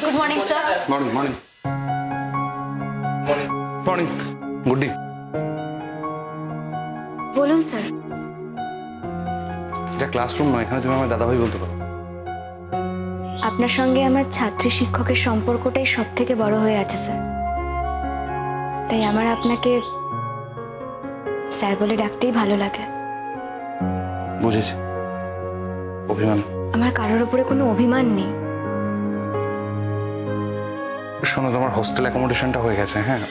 Good morning, sir. Morning, morning. Morning. Morning. Good day. বলুন sir. এটা classroom নয়, এখানে তুমি আমার দাদাভাই বলতে পারো। আপনার সঙ্গে আমার ছাত্রী শিক্ষকের সম্পর্কটাই সবথেকে বড় হয়ে আছে স্যার, তাই আমার আপনাকে স্যার বলে ডাকতেই ভালো লাগে। বুঝেছি। অভিমান? আমার কারোর উপরে কোনো অভিমান নেই। শোনো, তোমার হোস্টেল অ্যাকোমোডেশনটা হয়ে গেছে। হ্যাঁ,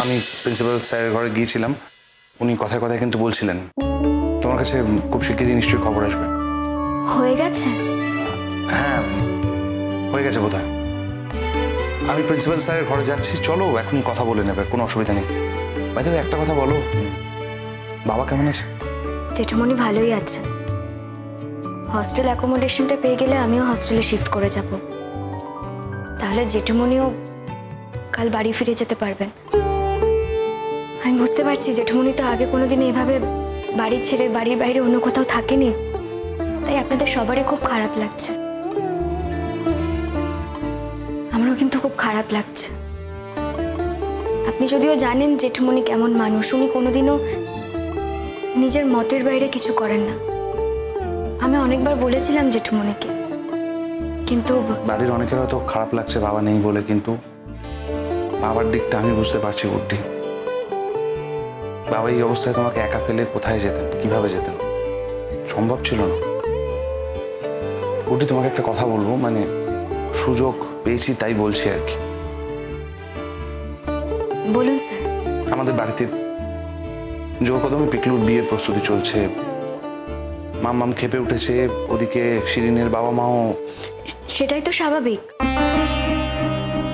আমি প্রিন্সিপাল স্যারের ঘরে গিয়েছিলাম, উনি কথায় কথায় কিন্তু বলছিলেন তোমার কাছে খুব শিগগিরই নিশ্চয়ই খবর আসবে। হয়ে গেছে? হ্যাঁ, হয়ে গেছে বোধহয়। আমি প্রিন্সিপাল স্যারের ঘরে যাচ্ছি, চলো এখনই কথা বলে নেবে, কোনো অসুবিধা নেই। বাই দ্য ওয়ে, একটা কথা বলো, বাবা কেমন আছে? জেঠুমনি ভালোই আছে। হস্টেল অ্যাকোমোডেশনটা পেয়ে গেলে আমিও হস্টেলে শিফট করে যাব, তাহলে জেঠুমনিও কাল বাড়ি ফিরে যেতে পারবেন। আমি বুঝতে পারছি জেঠুমনি তো আগে কোনোদিন এভাবে বাড়ি ছেড়ে বাড়ির বাইরে অন্য কোথাও থাকেনি, তাই আপনাদের সবারই খুব খারাপ লাগছে। আমারও কিন্তু খুব খারাপ লাগছে। আপনি যদিও জানেন জেঠুমনি কেমন মানুষ, উনি কোনোদিনও নিজের মতের বাইরে কিছু করেন না। আমি অনেকবার বলেছিলাম জেঠুমনিকে, কিন্তু বাড়ির অনেকের হয়তো খারাপ লাগছে বাবা নেই বলে, কিন্তু বাবার দিকটা আমি বুঝতে পারছি গুড্ডি। বাবা এই অবস্থায় তোমাকে একা ফেলে কোথায় যেতেন, কিভাবে যেতেন? সম্ভব ছিল না। গুড্ডি, তোমাকে একটা কথা বলবো, মানে সুযোগ পেয়েছি তাই বলছি আর কি। বলুন স্যার। আমাদের বাড়িতে জোর কদমে পিকলুর বিয়ের প্রস্তুতি চলছে। মাম খেপে উঠেছে, ওদিকে শিরিনের বাবা মাও। সেটাই তো স্বাভাবিক,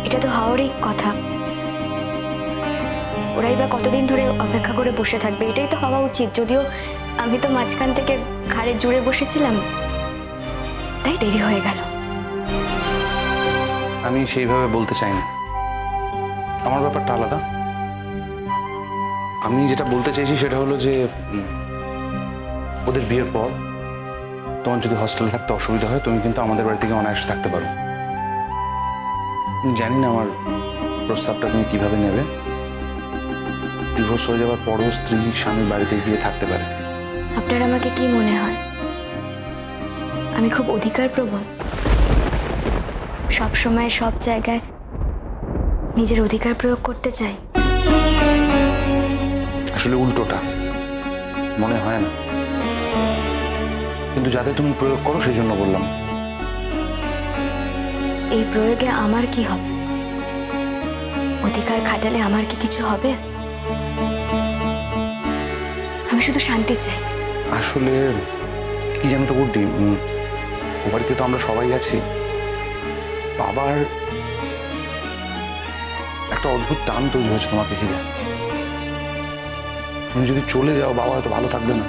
এটা তো হওয়ারই কথা। ওরাই বা কতদিন ধরে অপেক্ষা করে বসে থাকবে, এটাই তো হওয়া উচিত। যদিও আমি তো মাঝখান থেকে ঘাড়ে জুড়ে বসেছিলাম, তাই দেরি হয়ে গেল। আমি সেইভাবে বলতে চাই না, আমার ব্যাপারটা আলাদা। আমি যেটা বলতে চাইছি সেটা হলো যে ওদের বিয়ের পর তোমার যদি হস্টেলে থাকতে অসুবিধা হয়, তুমি কিন্তু আমাদের বাড়ি থেকে অনায়াসে থাকতে পারো। জানি না আমার প্রস্তাবটা তুমি কিভাবে নেবে। ডিভোর্স হয়ে যাওয়ার পরও স্ত্রী স্বামীর বাড়িতে গিয়ে থাকতে পারে। আপনার আমাকে কি মনে হয় আমি খুব অধিকারপ্রবণ? সব সময় সব জায়গায় নিজের অধিকার প্রয়োগ করতে চাই? আসলে উল্টোটা, মনে হয় না, কিন্তু যাতে তুমি প্রয়োগ করো সেই জন্য বললাম। এই প্রয়োগে আমার কি হবে? অধিকার খাটালে আমার কি কিছু হবে? আমি শুধু শান্তি চাই। আসলে কি জানো তো গুড্ডি, ও বাড়িতে তো আমরা সবাই আছি। বাবার একটা অদ্ভুত টান তৈরি হয়েছে তোমাকে ঘিরে। তুমি যদি চলে যাও, বাবা হয়তো ভালো থাকবে না।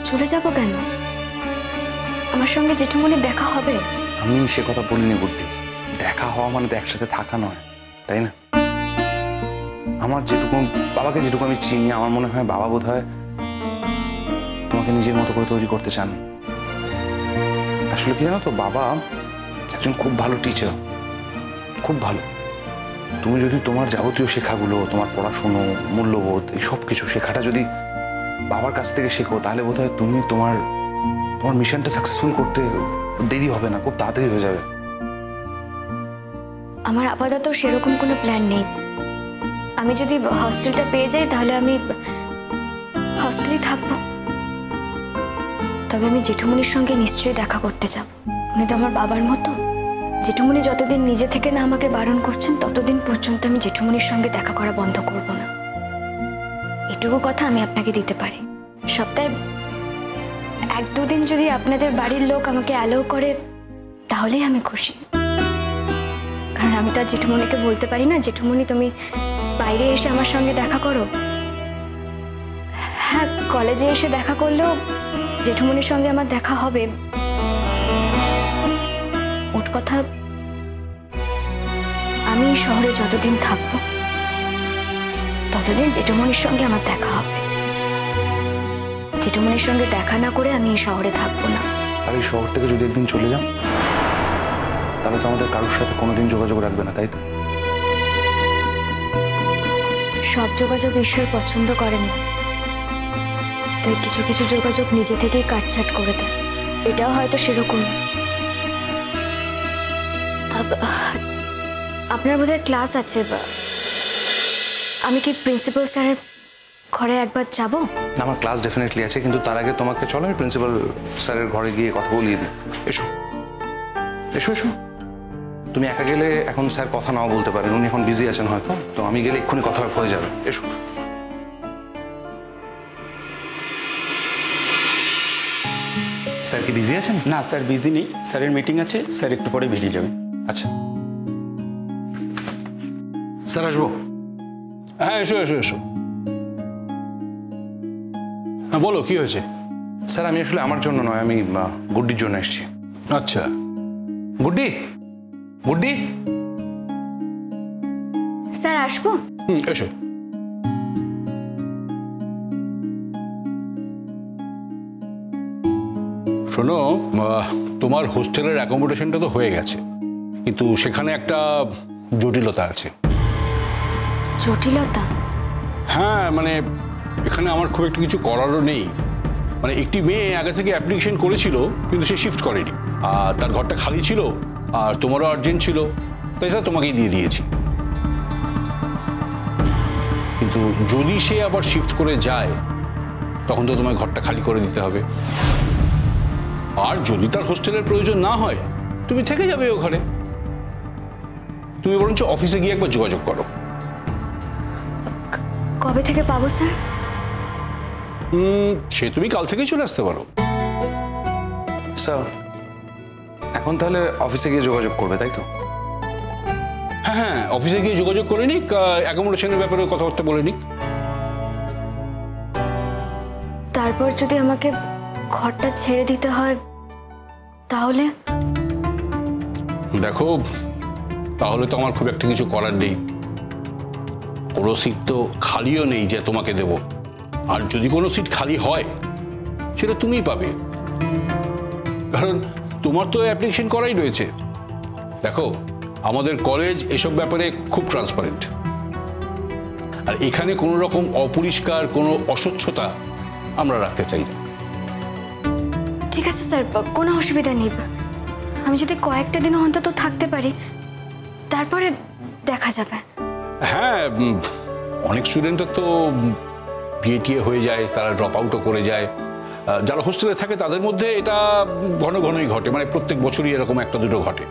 চলে যাব কেন? আমার সঙ্গে জেঠুমনির দেখা হবে। আমি সে কথা বলিনি গুড্ডি, দেখা হওয়া মানে তো একসাথে থাকা নয়, তাই না? আমার যেটুকু বাবাকে যেটুকু আমি চিনি, আমার মনে হয় বাবা বোধ হয় তোমাকে নিজের মতো করে তৈরি করতে চান। আসলে কি জানো তো, বাবা একজন খুব ভালো টিচার, খুব ভালো। তুমি যদি তোমার যাবতীয় শেখাগুলো, তোমার পড়াশুনো, মূল্যবোধ, এই সব কিছু শেখাটা যদি বাবার কাছ থেকে শেখো, তাহলে বোধ হয় তুমি তোমার মিশনটা সাকসেসফুল করতে দেরি হবে না, খুব তাড়াতাড়ি হয়ে যাবে। আমার আপাতত সেরকম কোনো প্ল্যান নেই। আমি যদি হস্টেলটা পেয়ে যাই তাহলে আমি হস্টেলেই থাকবো। তবে আমি জেঠুমনির সঙ্গে নিশ্চয়ই দেখা করতে যাব। উনি তো আমার বাবার মতো। জেঠুমনি যতদিন নিজে থেকে না আমাকে বারণ করছেন, ততদিন পর্যন্ত আমি জেঠুমনির সঙ্গে দেখা করা বন্ধ করব না। এটুকু কথা আমি আপনাকে দিতে পারি। সপ্তাহে 1-2 দিন যদি আপনাদের বাড়ির লোক আমাকে অ্যালাউ করে, তাহলেই আমি খুশি। কারণ আমি তো আর জেঠুমনিকে বলতে পারি না, জেঠুমনি তুমি বাইরে এসে আমার সঙ্গে দেখা করো। হ্যাঁ, কলেজে এসে দেখা করলেও জেঠুমনির সঙ্গে আমার দেখা হবে। ওর কথা, আমি শহরে যতদিন থাকবো ততদিন জেঠুমনির সঙ্গে আমার দেখা হবে। জেঠুমনির সঙ্গে দেখা না করে আমি এই শহরে থাকবো না। আর এই শহর থেকে যদি একদিন চলে যাও, তাহলে তো আমাদের কারোর সাথে কোনোদিন যোগাযোগ রাখবে না, তাই তো? সব যোগাযোগ ঈশ্বর পছন্দ করেন না, তাই কিছু কিছু যোগাযোগ নিজে থেকেই কাটছাট করে দেয়। এটাও হয়তো সেরকম। আপনার বোধহয় ক্লাস আছে, আমি কি প্রিন্সিপাল স্যারের ঘরে একবার যাব? না, আমার ক্লাস ডেফিনেটলি আছে, কিন্তু তার আগে তোমাকে চলো আমি প্রিন্সিপাল স্যারের ঘরে গিয়ে কথা বলিয়ে দিই। এসো এসো এসো। তুমি একা গেলে এখন স্যার কথা নাও বলতে পারেন, উনি এখন বিজি আছেন হয়তো, তো আমি গেলে এক্ষুনি কথা হয়ে যাবে। এসো। স্যার কি বিজি আছেন? না স্যার বিজি নেই, স্যারের মিটিং আছে, স্যার একটু পরে বেরিয়ে যাবে। আচ্ছা স্যার, আসবো? হ্যাঁ এসো এসো এসো। হ্যাঁ বলো, কি হয়েছে? স্যার আমি আসলে আমার জন্য নয়, আমি গুড্ডির জন্য এসেছি। আচ্ছা, গুড্ডি, গুড্ডি। স্যার আসবো? এসো। শোনো, তোমার হোস্টেলের অ্যাকোমোডেশনটা তো হয়ে গেছে, কিন্তু সেখানে একটা জটিলতা আছে। জটিলতা? হ্যাঁ মানে এখানে আমার খুব একটা কিছু করারও নেই। মানে একটি মেয়ে আগে থেকে অ্যাপ্লিকেশন করেছিল, কিন্তু সে শিফট করেনি, আর তার ঘরটা খালি ছিল, আর তোমারও আর্জেন্ট ছিল, তো এটা তোমাকেই দিয়ে দিয়েছি। কিন্তু যদি সে আবার শিফট করে যায়, তখন তো তোমায় ঘরটা খালি করে দিতে হবে। আর যদি তার হোস্টেলের প্রয়োজন না হয়, তুমি থেকে যাবে ও ঘরে। তুমি বরঞ্চ অফিসে গিয়ে একবার যোগাযোগ করো। কবে থেকে পাবো স্যার? সে তুমি কাল থেকেই চলে আসতে পারো। স্যার এখন তাহলে অফিসে গিয়ে যোগাযোগ করবে, তাই তো? হ্যাঁ হ্যাঁ, অফিসে গিয়ে যোগাযোগ করে নিক, অ্যাকোমোডেশনের ব্যাপারে কথাবার্তা বলে নিক। তারপর যদি আমাকে ঘরটা ছেড়ে দিতে হয় তাহলে? দেখো, তাহলে তো আমার খুব একটা কিছু করার নেই। কোনো সিট তো খালিও নেই যে তোমাকে দেব। আর যদি কোনো সিট খালি হয়, সেটা তুমিই পাবে, কারণ তোমার তো অ্যাপ্লিকেশন করাই রয়েছে। দেখো, আমাদের কলেজ এসব ব্যাপারে খুব ট্রান্সপারেন্ট, আর এখানে কোনো রকম অপরিষ্কার কোনো অস্বচ্ছতা আমরা রাখতে চাই না। ঠিক আছে স্যার, কোনো অসুবিধা নেই। আমি যদি কয়েকটা দিন অন্তত থাকতে পারি, তারপরে দেখা যাবে। হ্যাঁ, অনেক স্টুডেন্টের তো বিয়ে হয়ে যায়, তারা ড্রপ আউটও করে যায়। যারা হোস্টেলে থাকে তাদের মধ্যে এটা ঘন ঘনই ঘটে, মানে প্রত্যেক বছরই এরকম একটা দুটো ঘটে।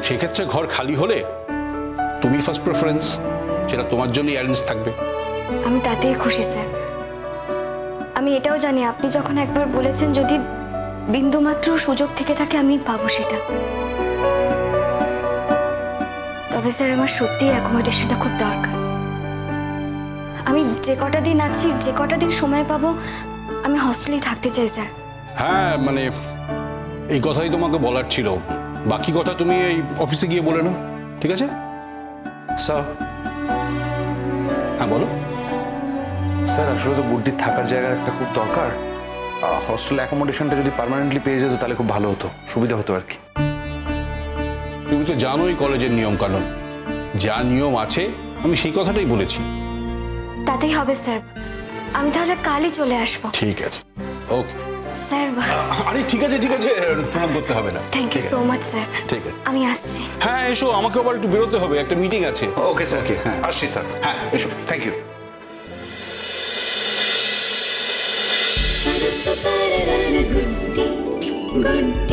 সেক্ষেত্রে ঘর খালি হলে তুমি ফার্স্ট প্রেফারেন্স, সেটা তোমার জন্যই অ্যারেঞ্জ থাকবে। আমি তাতেই খুশি স্যার। আমি এটাও জানি আপনি যখন একবার বলেছেন যদি বিন্দুমাত্র সুযোগ থেকে থাকে আমি পাবো সেটা। তবে স্যার আমার সত্যিই অ্যাকোমোডেশনটা খুব দরকার। আমি যে কটা দিন আছি, যে কটা দিন সময় পাবো, আমি হস্টেলেই থাকতে চাই স্যার। হ্যাঁ মানে এই কথাই তোমাকে বলার ছিল, বাকি কথা তুমি এই অফিসে গিয়ে বলে নাও, ঠিক আছে? স্যার। হ্যাঁ বলো। স্যার আসলে তো গুড্ডির থাকার জায়গার একটা খুব দরকার। হস্টেল অ্যাকোমোডেশনটা যদি পার্মানেন্টলি পেয়ে যেত তাহলে খুব ভালো হতো, সুবিধা হতো আর কি। তুমি তো জানোই কলেজের নিয়ম কানুন, যা নিয়ম আছে আমি সেই কথাটাই বলেছি। তাতেই হবে স্যার, আমি তাহলে কালই চলে আসবো। ঠিক আছে, ওকে স্যার। আরে ঠিক আছে ঠিক আছে, প্রণাম করতে হবে না। Thank you so much sir. ঠিক আছে, আমি আসছি। হ্যাঁ এসো, আমাকে আবার একটু বেরোতে হবে, একটা মিটিং আছে। ওকে স্যার, ওকে, হ্যাঁ আসছি স্যার। হ্যাঁ এসো। Thank you. Guddi Guddi